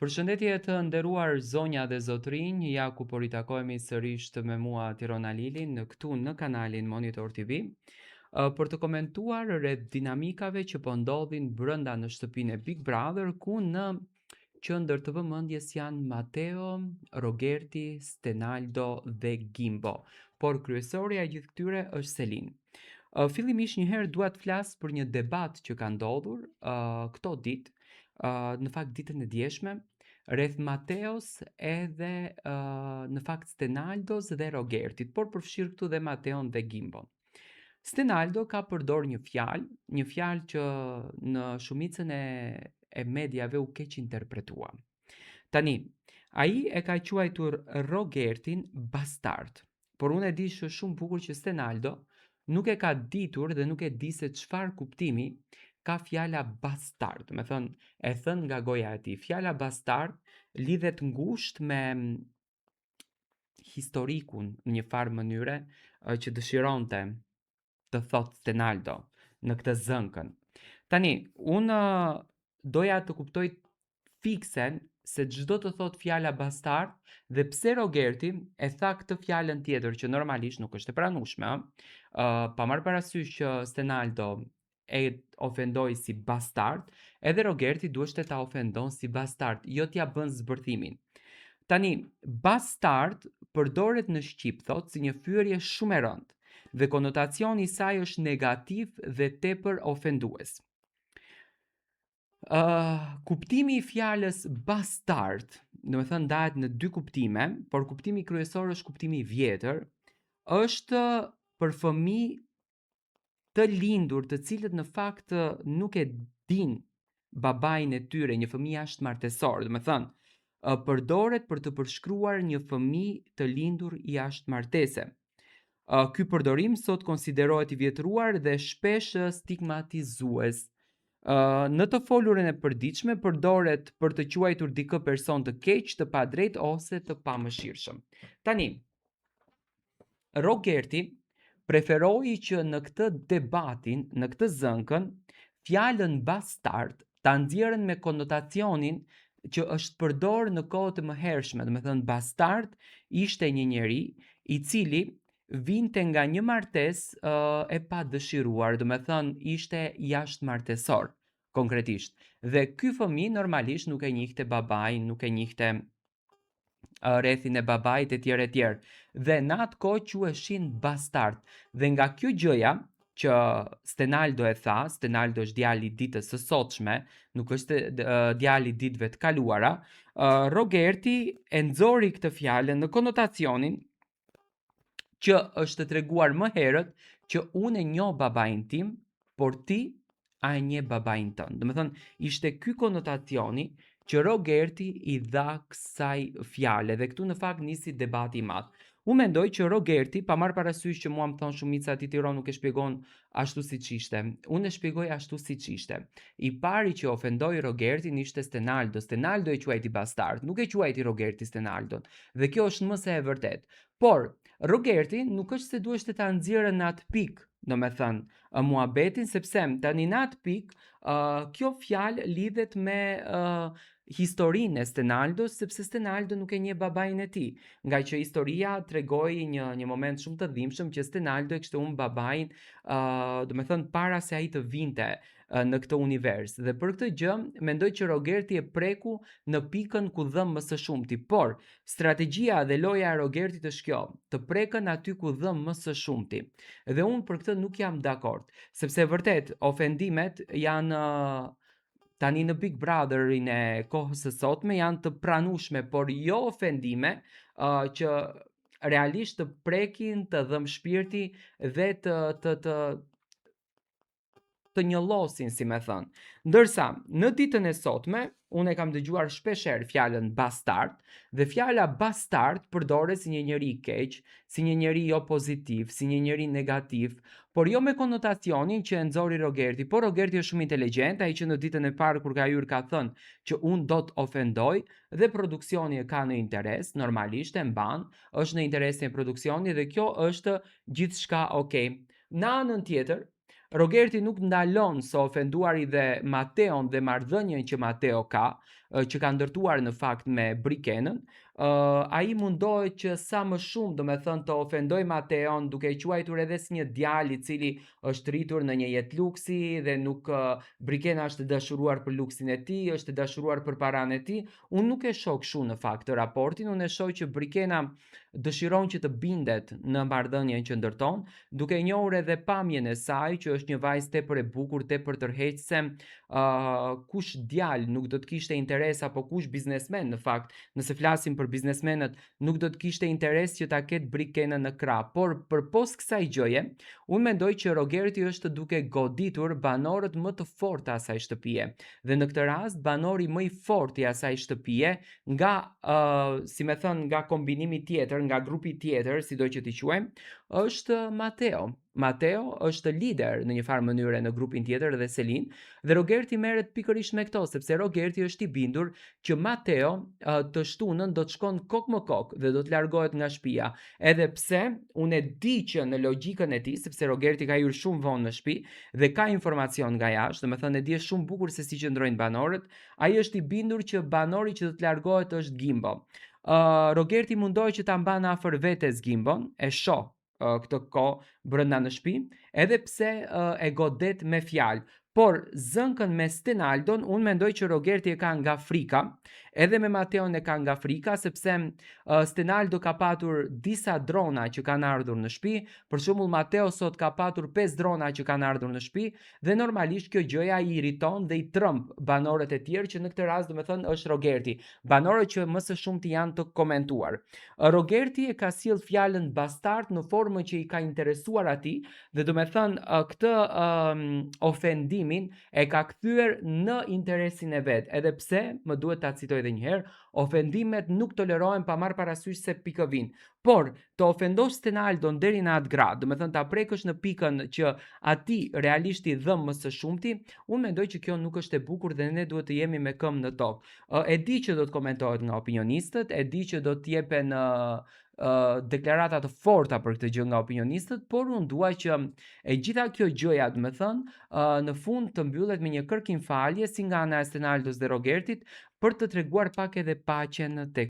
Përshëndetje të nderuar zonja dhe zotrinj, ja ku po ritakohemi sërish me mua Tirona Lilin këtu në kanalin Monitor TV për të komentuar rreth dinamikave që po ndodhin brenda në shtëpinë e Big Brother, ku në qendër të vëmendjes janë Matteo, Rogerti, Stenaldo dhe Gimbo, por kryesorja e gjithë këtyre është Selin. Fillimisht njëherë dua të flas për një debat që ka ndodhur këto ditë, në fakt ditën e djeshme, rreth Mateos edhe në fakt Stenaldos dhe Rogertit, por përfshir këtu dhe Mateon dhe Gimbon. Stenaldo ka përdor një fjalë që në shumicën e mediave u keq interpretua. Tani, ai e ka quajtur Rogertin bastard, por unë e di shumë bukur që Stenaldo nuk e ka ditur dhe nuk e di se çfarë kuptimi ka fjala bastard. Me thënë, e thënë nga goja e tij. Fjala bastard lidhet ngushtë me historikun në një farë mënyre që dëshironte të thotë Stenaldo në këtë zënkën. Tani, unë doja të kuptoj fiksen se çdo të thot fjala bastard dhe pse Rogerti e tha këtë fjalën tjetër që normalisht nuk është e pranueshme, pa marrë parasysh që Stenaldo e ofendoi si bastard, edhe Rogerti duhet ta ofendon si bastard, jo t'ja bën zbërthimin. Tani, bastard përdoret në shqip thot si një fyerje shumë e rëndë dhe konotacioni i saj është negativ dhe tepër ofendues. Kuptimi i fjalës bastard, do të thënë ndahet në dy kuptime, por kuptimi kryesor është kuptimi i vjetër, është për fëmijë të lindur të cilët në fakt nuk e din babain e tyre, një fëmijë jashtëmartesor, do të thënë përdoret për të përshkruar një fëmijë të lindur jashtëmartese. Ky përdorim sot konsiderohet i vjetruar dhe shpesh stigmatizues. Në të folurën e përditshme përdoret për të quajtur dikë person të keq, të padrejt ose të pamëshirshëm. Tani, Rogerti preferoi që në këtë debatin, në këtë zënkën, fjalën bastard ta nxjerrën me konotacionin që është përdorur në kohë të mëhershme. Do të thënë bastard ishte një njeri i cili vinte nga një martesë e padëshiruar, do të thënë ishte jashtëmartesor konkretisht. Dhe ky fëmijë normalisht nuk e njihte babain, nuk e njihte rrethin e babait e tjerë e tjerë. Dhe në atë kohë quheshin bastard. Dhe nga kjo gjëja që Stenaldo e tha, Stenaldo është djali i ditës së sotshme, nuk është djali i ditëve të kaluara, Rogerti e nxori këtë fjalë në konotacionin që është treguar më herët që unë e njoh babain tim, por ti a e njeh babain tënd. Do të thënë, ishte ky konotacioni që Rogerti i dha kësaj fjale dhe këtu në fakt nisi debati i madh. Unë mendoj që Rogerti, pa marrë parasysh që mua më thon shumica ti Tiron nuk e shpjegon ashtu siç ishte. Unë e shpjegoj ashtu siç ishte. I pari që ofendoi Rogertin ishte Stenaldo. Stenaldo e quajti bastard, nuk e quajti Rogerti Stenaldon. Dhe kjo është më se e vërtet. Por Rogerti nuk është se duheshte ta nxjerrë në atë pikë, domethënë muhabetin, sepse tani në atë pikë kjo fjalë lidhet me historinë e Stenaldos, sepse Stenaldo nuk e njeh babain e tij, nga që historia tregoi një moment shumë të dhimbshëm që Stenaldo e kishte humbur babain, domethënë para se ai të vinte në këtë univers. Dhe për këtë gjë mendoj që Rogerti e preku në pikën ku dhëm më së shumti, por strategjia dhe loja e Rogertit është kjo, të prekën aty ku dhëm më së shumti. Dhe unë për këtë nuk jam dakord, sepse vërtet ofendimet janë tani në Big Brotherin e kohës së sotme janë të pranueshme, por jo ofendime që realisht të prekin, të dhëm shpirti dhe të njollosin, si me thënë. Ndërsa, në ditën e sotme, unë e kam dëgjuar shpesher fjalën bastard, dhe fjala bastard përdoret si një njeri i keq, si një njeri jo pozitiv, si një njeri negativ, por jo me konotacionin që e nxori Rogerti, por Rogerti është shumë inteligjent, ai që në ditën e parë kur ka hyrë ka thënë që unë do të ofendoj dhe produksioni e ka në interes, normalisht e mban, është në interesin e produksionit dhe kjo është gjithçka okay. Në anën tjetër, Rogerti nuk ndalon së ofenduari dhe Mateon dhe marrëdhënien që Mateo ka, që ka ndërtuar në fakt me Brikenën, ai mundohet që sa më shumë, domethënë, të ofendoj Mateon, duke i quajtur edhe si një djalë i cili është rritur në një jetë luksi dhe nuk Brikena është e dashuruar për luksin e tij, është e dashuruar për paranë e tij. Unë nuk e shoh kështu në fakt të raportin, unë e shoh që Brikena dëshiron që të bindet në marrëdhënien që ndërton, duke njohur edhe pamjen e saj që është një vajzë tepër e bukur, tepër tërheqëse, kush djalë nuk do të kishte interes apo kush biznesmen në fakt, nëse flasim për biznesmenët, nuk do të kishte interes që ta ketë Brikenën në krah. Por përpos kësaj gjëje, unë mendoj që Rogerti është duke goditur banorët më të fortë të asaj shtëpie. Dhe në këtë rast, banori më i fortë i asaj shtëpie, nga, si me thënë, nga kombinimi tjetër, nga grupi tjetër, si do që t'i quajmë, është Mateo. Mateo është lider në një farë mënyre në grupin tjetër dhe Selin, dhe Rogerti merret pikërisht me këto, sepse Rogerti është i bindur që Mateo të shtunën do të shkon kok më kok dhe do të largohet nga shtëpia. Edhe pse unë e di që në logjikën e tij, sepse Rogerti ka hyrë shumë vonë në shtëpi dhe ka informacion nga jashtë, domethënë e di shumë bukur se si qëndrojnë banorët, ai është i bindur që banori që do të largohet është Gimbo. Rogerti mundohet që ta mban afër vetes Gimbon, e shoh këtë kohë brenda në shtëpi, edhe pse e godet me fjalë. Por zënkën me Stenaldon, unë mendoj që Rogerti e ka nga frika, edhe me Mateon e ka nga frika, sepse Stenaldo ka patur disa drona që kanë ardhur në shtëpi, për shembull Mateo sot ka patur 5 drona që kanë ardhur në shtëpi, dhe normalisht kjo gjëja i irriton dhe i trëmb banorët e tjerë, që në këtë rast domethënë është Rogerti, banorët që më së shumti janë të komentuar. Rogerti e ka sjell fjalën bastard në formën që i ka interesuar atij, dhe domethënë këtë ofendimin e ka kthyer në interesin e vet. Edhe pse, më duhet ta citoj edhe një herë, ofendimet nuk tolerohen pa marrë parasysh se pikë vin. Por të ofendosh Stenaldon deri në atë grad, domethënë ta prekësh në pikën që atij realisht i dhëm më së shumti, unë mendoj që kjo nuk është e bukur dhe ne duhet të jemi me këmbë në tokë. E di që do të komentohet nga opinionistët, e di që do të jepen deklarata të forta për këtë gjë nga opinionistët, por unë dua që e gjitha kjo gjëja, domethënë, në fund të mbyllet me një kërkimfalje si nga ana e Stenaldos dhe Rogertit, për të treguar pak edhe paqen tek